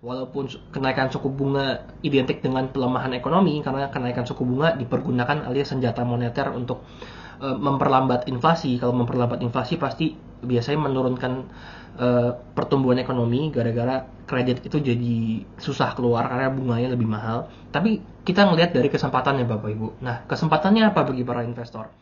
Walaupun kenaikan suku bunga identik dengan pelemahan ekonomi, karena kenaikan suku bunga dipergunakan alias senjata moneter untuk memperlambat inflasi. Kalau memperlambat inflasi pasti biasanya menurunkan pertumbuhan ekonomi, gara-gara kredit itu jadi susah keluar karena bunganya lebih mahal. Tapi kita ngelihat dari kesempatannya Bapak Ibu. Nah, kesempatannya apa bagi para investor?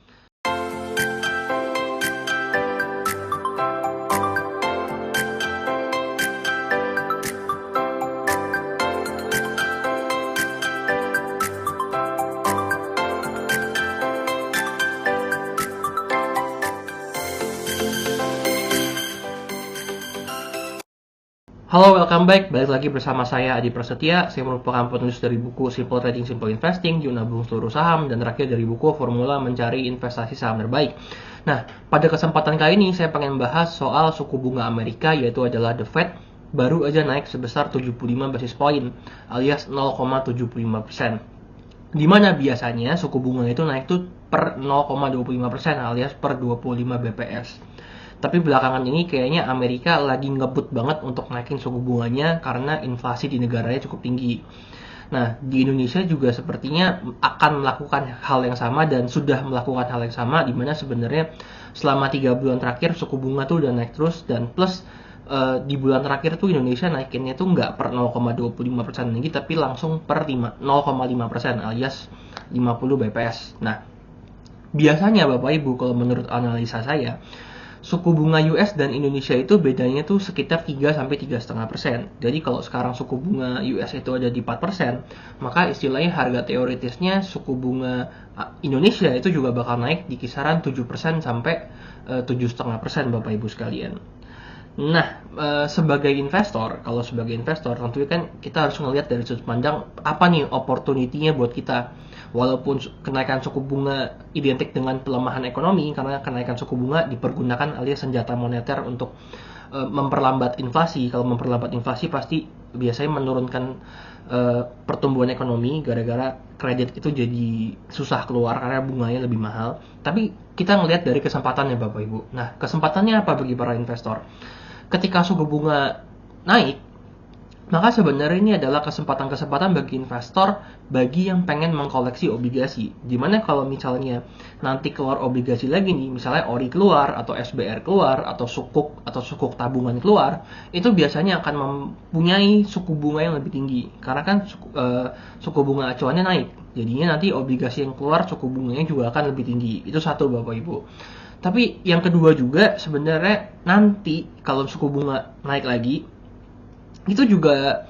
Halo, welcome back. Balik lagi bersama saya Adi Prasetya. Saya merupakan penulis dari buku Simple Trading, Simple Investing, Jurnal Nabung Seluruh Saham, dan terakhir dari buku Formula Mencari Investasi Saham Terbaik. Nah, pada kesempatan kali ini saya pengen bahas soal suku bunga Amerika, yaitu adalah The Fed baru aja naik sebesar 75 basis point alias 0,75%. Dimana biasanya suku bunga itu naik tuh per 0,25% alias per 25 BPS. Tapi belakangan ini kayaknya Amerika lagi ngebut banget untuk naikin suku bunganya karena inflasi di negaranya cukup tinggi. Nah, di Indonesia juga sepertinya akan melakukan hal yang sama dan sudah melakukan hal yang sama, di mana sebenarnya selama 3 bulan terakhir suku bunga tuh udah naik terus, dan plus di bulan terakhir tuh Indonesia naikinnya tuh nggak per 0,25% lagi, tapi langsung per 0,5% alias 50 BPS. Nah, biasanya Bapak Ibu, kalau menurut analisa saya, suku bunga US dan Indonesia itu bedanya tuh sekitar 3-3,5%. Jadi kalau sekarang suku bunga US itu ada di 4%, maka istilahnya harga teoritisnya suku bunga Indonesia itu juga bakal naik di kisaran 7% sampai 7,5% Bapak Ibu sekalian. Nah, sebagai investor, kalau sebagai investor tentunya kan kita harus ngelihat dari sudut pandang apa nih opportunity-nya buat kita. Walaupun kenaikan suku bunga identik dengan pelemahan ekonomi, karena kenaikan suku bunga dipergunakan alias senjata moneter untuk memperlambat inflasi. Kalau memperlambat inflasi pasti biasanya menurunkan pertumbuhan ekonomi, gara-gara kredit itu jadi susah keluar karena bunganya lebih mahal. Tapi kita ngelihat dari kesempatannya Bapak Ibu. Nah, kesempatannya apa bagi para investor? Ketika suku bunga naik, maka sebenarnya ini adalah kesempatan-kesempatan bagi investor bagi yang pengen mengkoleksi obligasi. Dimana kalau misalnya nanti keluar obligasi lagi nih, misalnya ORI keluar, atau SBR keluar, atau sukuk tabungan keluar, itu biasanya akan mempunyai suku bunga yang lebih tinggi. Karena kan suku bunga acuannya naik. Jadinya nanti obligasi yang keluar suku bunganya juga akan lebih tinggi. Itu satu Bapak Ibu. Tapi yang kedua juga sebenarnya nanti kalau suku bunga naik lagi, itu juga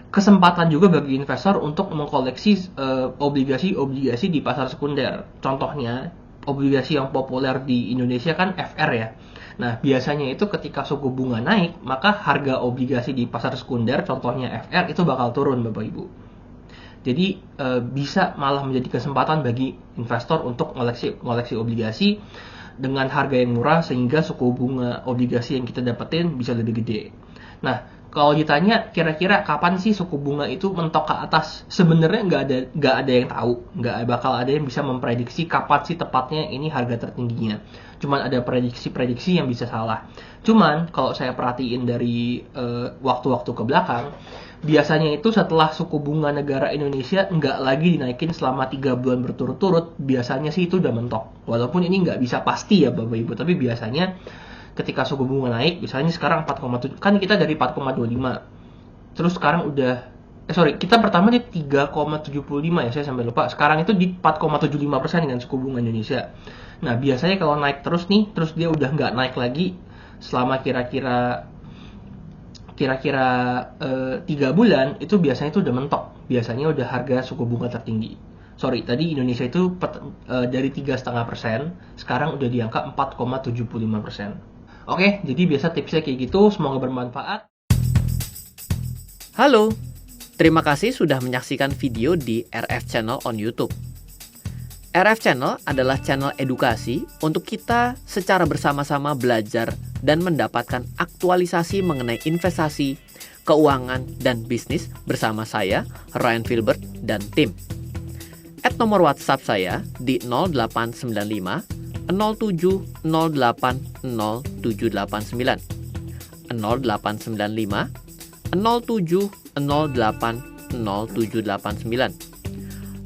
kesempatan juga bagi investor untuk mengkoleksi obligasi-obligasi di pasar sekunder. Contohnya, obligasi yang populer di Indonesia kan FR ya. Nah, biasanya itu ketika suku bunga naik, maka harga obligasi di pasar sekunder, contohnya FR, itu bakal turun Bapak Ibu. Jadi bisa malah menjadi kesempatan bagi investor untuk ngoleksi obligasi dengan harga yang murah, sehingga suku bunga obligasi yang kita dapetin bisa lebih gede. Nah, kalau ditanya kira-kira kapan sih suku bunga itu mentok ke atas, sebenarnya nggak ada yang tahu, nggak bakal ada yang bisa memprediksi kapan sih tepatnya ini harga tertingginya. Cuman ada prediksi-prediksi yang bisa salah. Cuman kalau saya perhatiin dari waktu-waktu ke belakang, biasanya itu setelah suku bunga negara Indonesia nggak lagi dinaikin selama 3 bulan berturut-turut, biasanya sih itu udah mentok. Walaupun ini nggak bisa pasti ya Bapak Ibu, tapi biasanya ketika suku bunga naik, misalnya sekarang 4,7, kan kita dari 4,25, terus sekarang udah kita pertama di 3,75 ya, saya sampai lupa. Sekarang itu di 4,75% dengan suku bunga Indonesia. Nah, biasanya kalau naik terus nih, terus dia udah nggak naik lagi selama kira-kira 3 bulan, itu biasanya itu udah mentok. Biasanya udah harga suku bunga tertinggi. Tadi Indonesia itu dari 3,5%, sekarang udah di angka 4,75%. Oke, jadi biasa tipsnya kayak gitu, semoga bermanfaat. Halo, terima kasih sudah menyaksikan video di RF Channel on YouTube. RF Channel adalah channel edukasi untuk kita secara bersama-sama belajar dan mendapatkan aktualisasi mengenai investasi, keuangan, dan bisnis bersama saya, Ryan Filbert, dan tim. Nomor WhatsApp saya di 0895 07 08 0789 0895 07080789.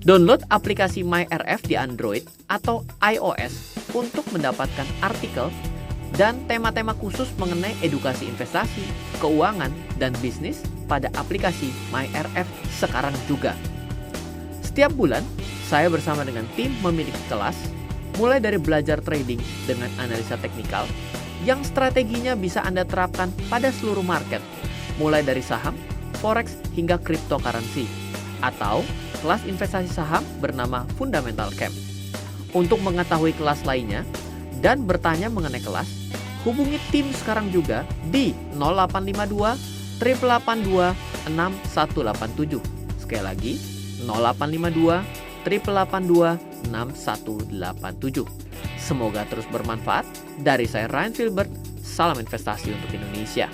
Download aplikasi MyRF di Android atau iOS untuk mendapatkan artikel dan tema-tema khusus mengenai edukasi investasi, keuangan, dan bisnis pada aplikasi MyRF sekarang juga. Setiap bulan, saya bersama dengan tim memiliki kelas, mulai dari belajar trading dengan analisa teknikal, yang strateginya bisa Anda terapkan pada seluruh market, mulai dari saham, forex, hingga cryptocurrency, atau kelas investasi saham bernama Fundamental Camp. Untuk mengetahui kelas lainnya dan bertanya mengenai kelas, hubungi tim sekarang juga di 0852 882 6187. Sekali lagi, 0852 882 6187. Semoga terus bermanfaat. Dari saya Ryan Filbert, salam investasi untuk Indonesia.